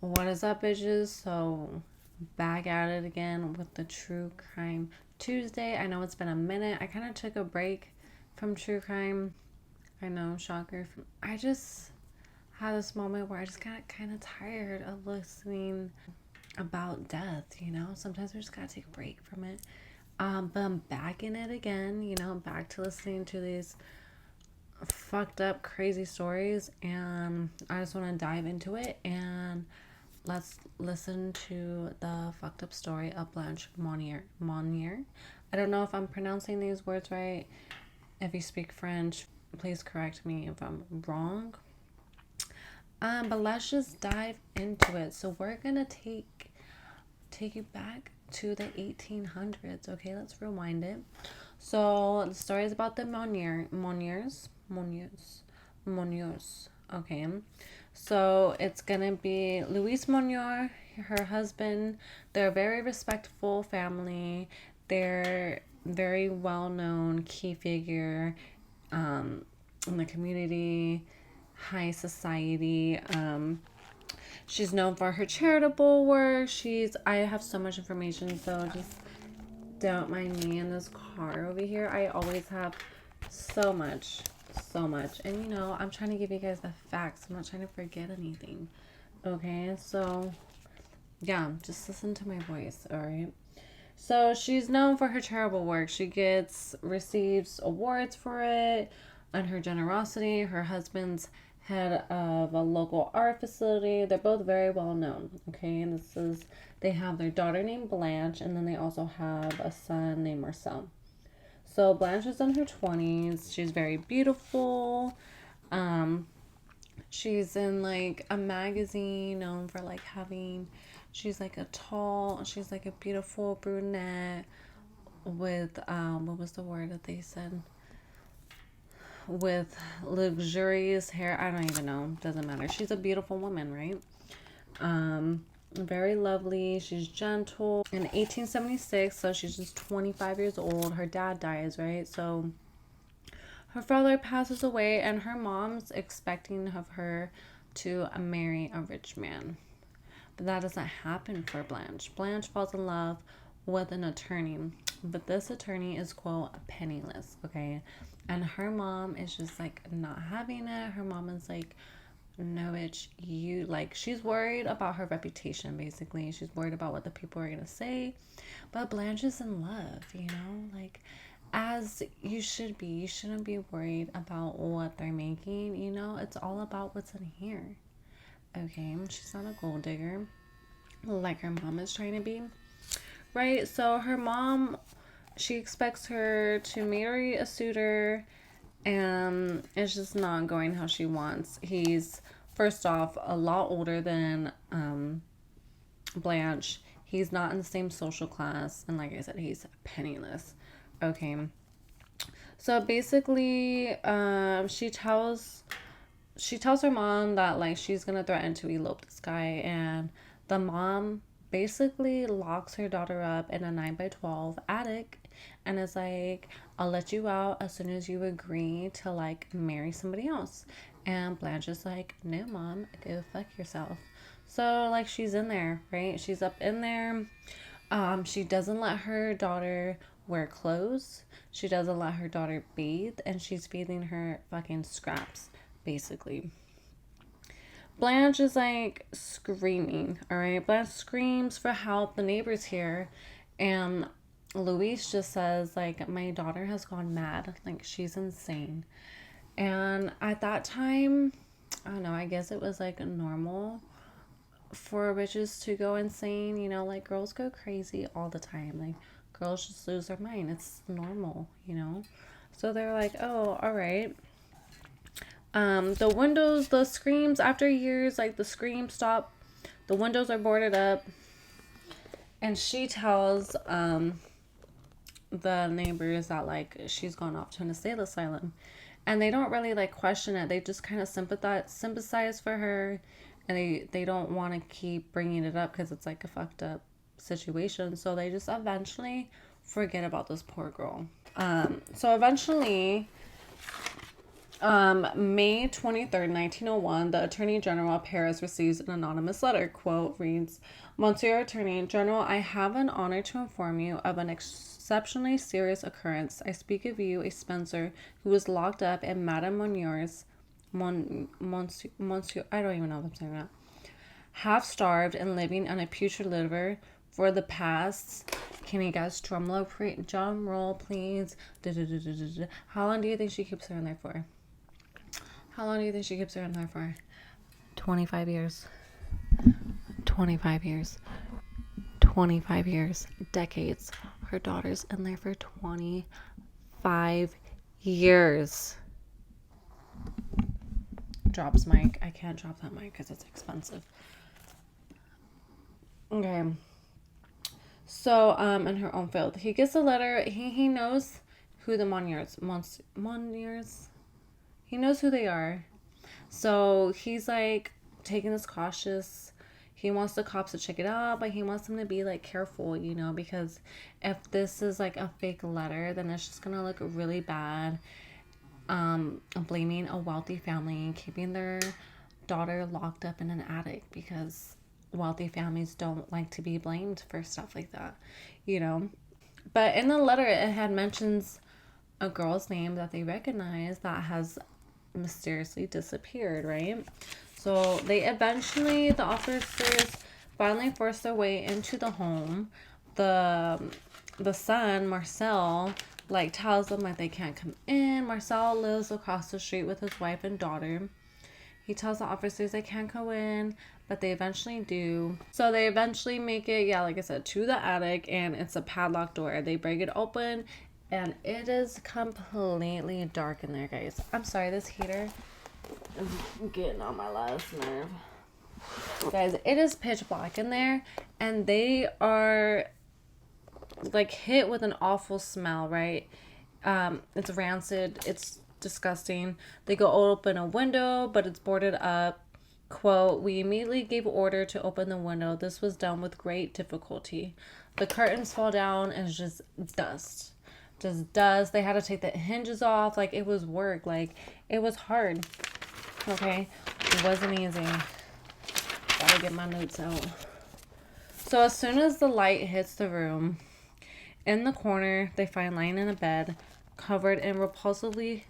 What is up, bitches? So, back at it again with the True Crime Tuesday. I know it's been a minute. I kind of took a break from true crime. I know, shocker. I just had this moment where I just got kind of tired of listening about death, you know? Sometimes we just gotta take a break from it. But I'm back in it again, you know, back to listening to these fucked up, crazy stories. And I just want to dive into it and let's listen to the fucked up story of Blanche Monnier. Monnier. I don't know if I'm pronouncing these words right. If you speak French, please correct me if I'm wrong. But let's just dive into it. So we're gonna take you back to the 1800s. Okay, let's rewind it. So the story is about the Monniers. Okay, so it's gonna be Louise Monnier, her husband. They're a very respectful family. They're very well known key figure in the community, high society. She's known for her charitable work. I have so much information, so just don't mind me in this car over here. I always have so much, so much. And you know, I'm trying to give you guys the facts. I'm not trying to forget anything. Okay, so yeah, just listen to my voice, all right? So she's known for her charitable work. Receives awards for it and her generosity. Her husband's head of a local art facility. They're both very well known. Okay, and they have their daughter named Blanche, and then they also have a son named Marcel. So Blanche is in her 20s. She's very beautiful. Um, she's in like a magazine known for like having. She's like a beautiful brunette with what was the word that they said? With luxurious hair. I don't even know. Doesn't matter. She's a beautiful woman, right? Very lovely. She's gentle. In 1876, so she's just 25 years old. Her dad dies, right? So her father passes away, and her mom's expecting of her to marry a rich man. But that doesn't happen for Blanche. Blanche falls in love with an attorney, but this attorney is, quote, penniless, okay? And her mom is just like not having it. Her mom is like, no, bitch, you like, she's worried about her reputation, basically. She's worried about what the people are gonna say. But Blanche is in love, you know, like, as you should be. You shouldn't be worried about what they're making, you know, it's all about what's in here. Okay, she's not a gold digger like her mom is trying to be, right? So her mom, she expects her to marry a suitor, and it's just not going how she wants. He's, first off, a lot older than Blanche. He's not in the same social class, and like I said, he's penniless. Okay, so basically, she tells her mom that like she's gonna threaten to elope this guy, and the mom basically locks her daughter up in a 9 by 12 attic and is like, I'll let you out as soon as you agree to like marry somebody else. And Blanche is like, no, mom, go fuck yourself. So like she's in there, right? She's up in there. She doesn't let her daughter wear clothes. She doesn't let her daughter bathe, and she's feeding her fucking scraps, basically. Blanche is like screaming, all right? Blanche screams for help. The neighbors hear, and Louise just says, like, my daughter has gone mad. Like, she's insane. And at that time, I don't know, I guess it was like normal for witches to go insane. You know, like, girls go crazy all the time. Like, girls just lose their mind. It's normal, you know? So they're like, oh, all right. The screams, after years, like the screams stop. The windows are boarded up, and she tells the neighbors that like she's gone off to an insane asylum, and they don't really like question it. They just kind of sympathize for her, and they don't want to keep bringing it up because it's like a fucked up situation. So they just eventually forget about this poor girl. So eventually May 23rd, 1901, the Attorney General of Paris receives an anonymous letter. Quote reads, Monsieur Attorney General, I have an honor to inform you of an exceptionally serious occurrence. I speak of you, a Spencer, who was locked up in Madame Monier's, Monsieur, I don't even know if I'm saying that, half starved and living on a putrid liver for the past, can you guys drum roll, please? How long do you think she keeps her in there for? How long do you think she keeps her in there for? 25 years. 25 years. 25 years. Decades. Her daughter's in there for 25 years. Drops mic. I can't drop that mic because it's expensive. Okay. So, in her own field, he gets a letter. He knows who the Monniers. He knows who they are. So he's like taking this cautious. He wants the cops to check it out, but he wants them to be like careful, you know, because if this is like a fake letter, then it's just gonna look really bad. Blaming a wealthy family and keeping their daughter locked up in an attic because wealthy families don't like to be blamed for stuff like that, you know. But in the letter, it had mentions a girl's name that they recognize that has mysteriously disappeared, right? So the officers finally force their way into the home. The son, Marcel, like tells them like they can't come in. Marcel lives across the street with his wife and daughter. He tells the officers they can't go in, but they eventually do. So they eventually make it, yeah, like I said, to the attic, and it's a padlocked door. They break it open, and it is completely dark in there, guys. I'm sorry, this heater is getting on my last nerve. Guys, it is pitch black in there, and they are like hit with an awful smell, right? It's rancid. It's disgusting. They go open a window, but it's boarded up. Quote, we immediately gave order to open the window. This was done with great difficulty. The curtains fall down and it's just dust. Just dust. They had to take the hinges off. Like, it was work. Like, it was hard. Okay? It wasn't easy. Gotta get my notes out. So as soon as the light hits the room, in the corner, they find lying in a bed, covered in a repulsively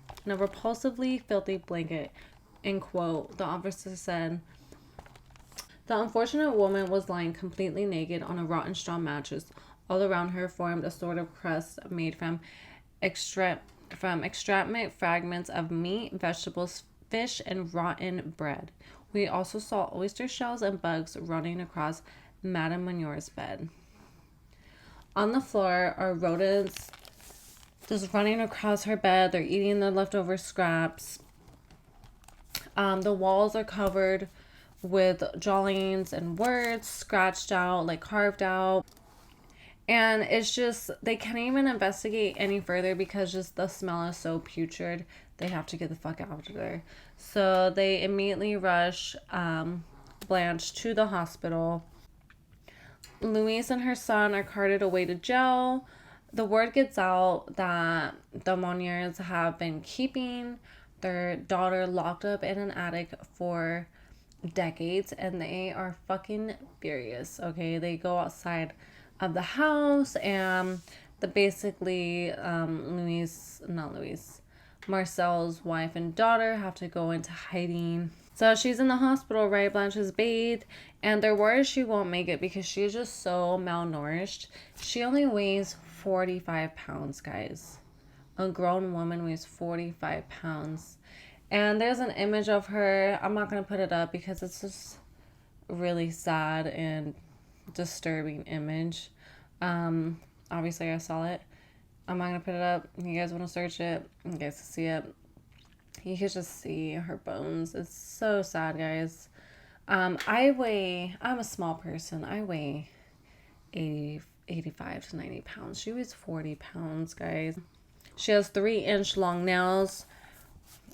filthy blanket. End quote. The officer said, the unfortunate woman was lying completely naked on a rotten straw mattress. All around her formed a sort of crust made from extracted fragments of meat, vegetables, fish, and rotten bread. We also saw oyster shells and bugs running across Madame Monier's bed. On the floor are rodents just running across her bed. They're eating the leftover scraps. The walls are covered with drawings and words scratched out, like carved out. And it's just, they can't even investigate any further because just the smell is so putrid. They have to get the fuck out of there. So they immediately rush Blanche to the hospital. Louise and her son are carted away to jail. The word gets out that the Monniers have been keeping their daughter locked up in an attic for decades, and they are fucking furious. Okay, they go outside of the house, and Marcel's wife and daughter have to go into hiding. So she's in the hospital, right? Blanche is bathed, and they're worried she won't make it because she is just so malnourished. She only weighs 45 pounds, guys. A grown woman weighs 45 pounds. And there's an image of her. I'm not going to put it up because it's just really sad and disturbing image. Obviously I saw it. I'm not going to put it up. You guys want to search it, you guys can see it. You can just see her bones. It's so sad, guys. I'm a small person. I weigh 85 to 90 pounds. She weighs 40 pounds, guys. She has 3-inch long nails.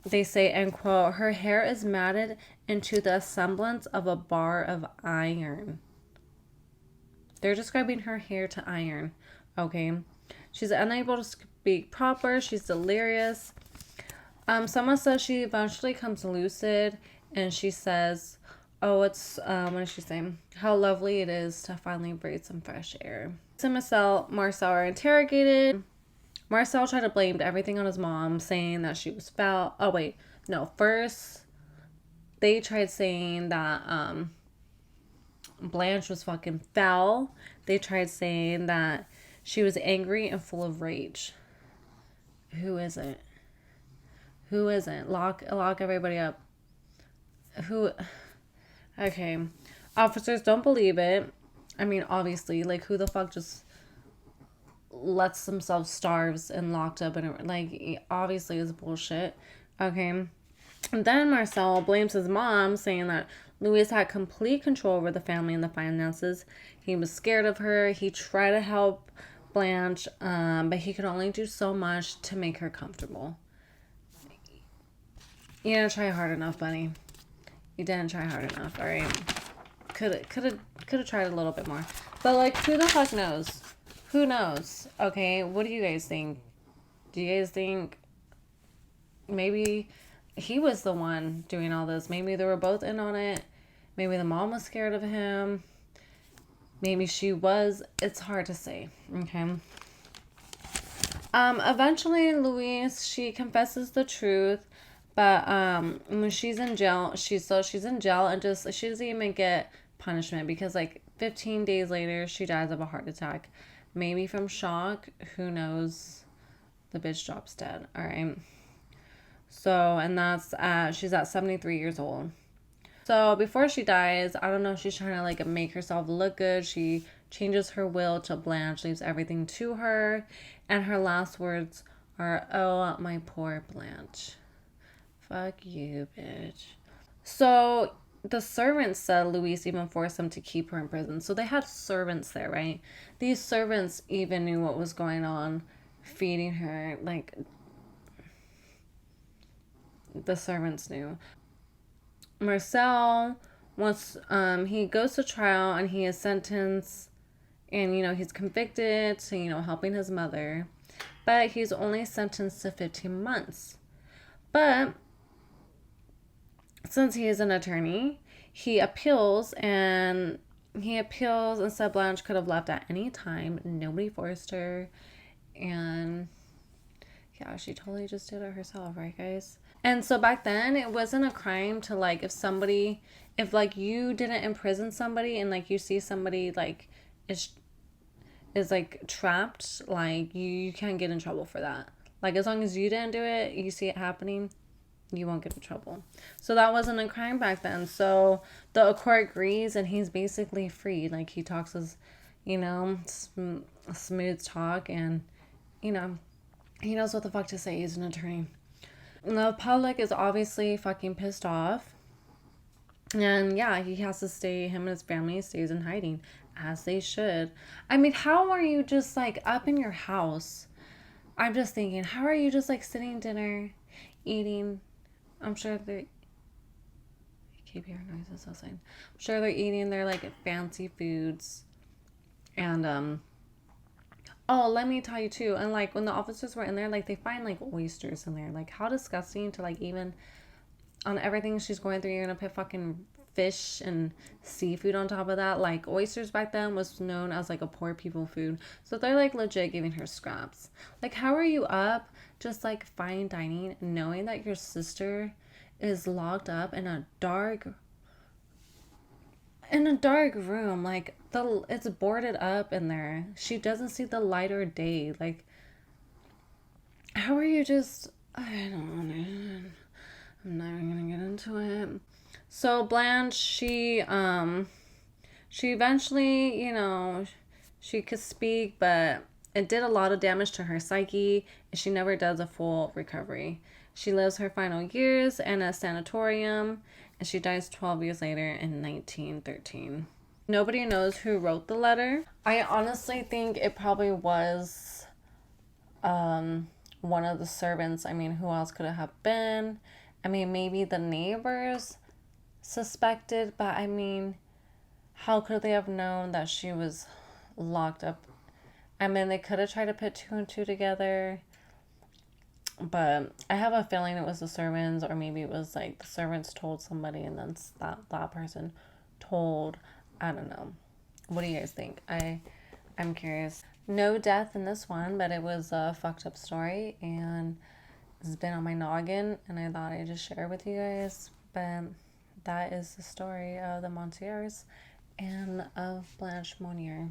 They say, end quote, her hair is matted into the semblance of a bar of iron. They're describing her hair to iron. Okay. She's unable to speak proper. She's delirious. Someone says she eventually comes lucid and she says, oh, it's, what does she say? How lovely it is to finally breathe some fresh air. So Marcel are interrogated. Marcel tried to blame everything on his mom, saying that she was foul. Oh, wait. No, first they tried saying that Blanche was fucking foul. They tried saying that she was angry and full of rage. Who isn't? Who isn't? Lock everybody up. Who? Okay. Officers don't believe it. I mean, obviously, like, who the fuck just lets themselves starves and locked up and like obviously is bullshit. Okay. And then Marcel blames his mom, saying that Louis had complete control over the family and the finances. He was scared of her. He tried to help Blanche, but he could only do so much to make her comfortable. You didn't try hard enough, buddy. You didn't try hard enough. All right. Could have tried a little bit more. But like, who the fuck knows? Who knows? Okay, what do you guys think? Do you guys think maybe he was the one doing all this? Maybe they were both in on it. Maybe the mom was scared of him. Maybe she was. It's hard to say. Okay. Eventually Louise, she confesses the truth, but when she's in jail, she's in jail and just she doesn't even get punishment because like 15 days later she dies of a heart attack. Maybe from shock, who knows? The bitch drops dead. All right. So, and that's she's at 73 years old. So before she dies, I don't know if she's trying to like make herself look good. She changes her will to Blanche, leaves everything to her, and her last words are, "Oh, my poor Blanche. Fuck you, bitch." So the servants said Louise even forced them to keep her in prison. So they had servants there, right? These servants even knew what was going on, feeding her. Like, the servants knew. Marcel, once he goes to trial and he is sentenced, and he's convicted to helping his mother, but he's only sentenced to 15 months. But since he is an attorney, he appeals and said Blanche could have left at any time. Nobody forced her. And yeah, she totally just did it herself, right, guys? And so back then, it wasn't a crime to like, if like you didn't imprison somebody and like you see somebody like is like trapped, like you can't get in trouble for that. Like, as long as you didn't do it, you see it happening, you won't get in trouble. So that wasn't a crime back then. So the court agrees and he's basically free. Like, he talks his, smooth talk, and, he knows what the fuck to say. He's an attorney. And the public is obviously fucking pissed off. And yeah, he has to stay, him and his family stays in hiding, as they should. I mean, how are you just like up in your house? I'm just thinking, how are you just like sitting dinner, eating? I'm sure they, I keep hearing noises outside. I'm sure they're eating their like fancy foods. And oh, let me tell you too. And like when the officers were in there, like they find like oysters in there. Like, how disgusting to like, even on everything she's going through, you're gonna put fucking fish and seafood on top of that. Like, oysters back then was known as like a poor people food. So they're like legit giving her scraps. Like, how are you up just like fine dining, knowing that your sister is locked up in a dark room? Like, it's boarded up in there. She doesn't see the light or day. Like, how are you just, I don't know. I'm not even gonna get into it. So Blanche, she eventually, she could speak, but it did a lot of damage to her psyche, and she never does a full recovery. She lives her final years in a sanatorium, and she dies 12 years later in 1913. Nobody knows who wrote the letter. I honestly think it probably was one of the servants. I mean, who else could it have been? I mean, maybe the neighbors suspected, but I mean, how could they have known that she was locked up? I mean, they could have tried to put two and two together. But I have a feeling it was the servants, or maybe it was like the servants told somebody, and then that person told. I don't know. What do you guys think? I'm curious. No death in this one, but it was a fucked up story, and it's been on my noggin, and I thought I'd just share it with you guys. But that is the story of the Montiers and of Blanche Monnier.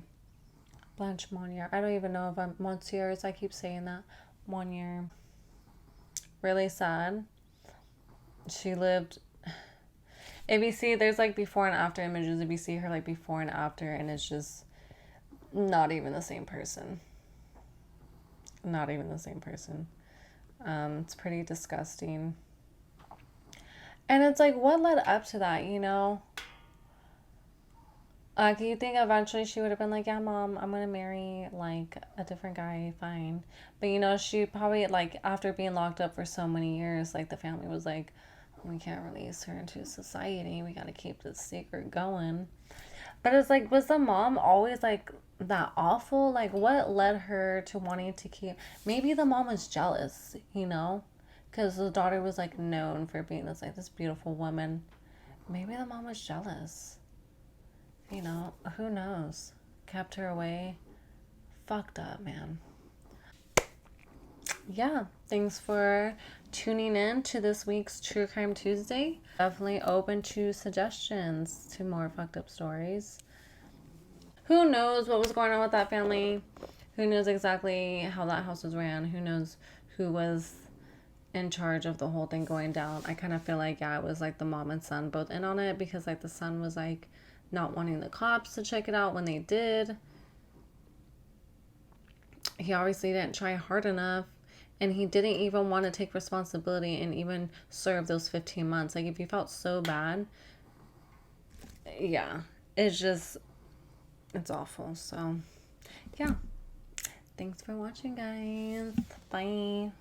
Blanche Monnier. I don't even know if I'm Montiers. I keep saying that. Monnier. Really sad. She lived. If you see, there's like before and after images. If you see her like before and after, and it's just not even the same person. Not even the same person. It's pretty disgusting. And it's like, what led up to that, you know? Like, you think eventually she would have been like, yeah, mom, I'm gonna marry, like, a different guy, fine. But, you know, she probably, like, after being locked up for so many years, like, the family was like, we can't release her into society. We gotta keep this secret going. But it's like, was the mom always, like, that awful? Like, what led her to wanting to keep... Maybe the mom was jealous, you know? Because the daughter was, like, known for being this, like, this beautiful woman. Maybe the mom was jealous. You know, who knows? Kept her away. Fucked up, man. Yeah, thanks for tuning in to this week's True Crime Tuesday. Definitely open to suggestions to more fucked up stories. Who knows what was going on with that family? Who knows exactly how that house was ran? Who knows who was in charge of the whole thing going down? I kind of feel like, yeah, it was like the mom and son both in on it, because like the son was like not wanting the cops to check it out when they did. He obviously didn't try hard enough, and he didn't even want to take responsibility and even serve those 15 months. Like, if you felt so bad, yeah, it's just, it's awful. So yeah, thanks for watching, guys. Bye.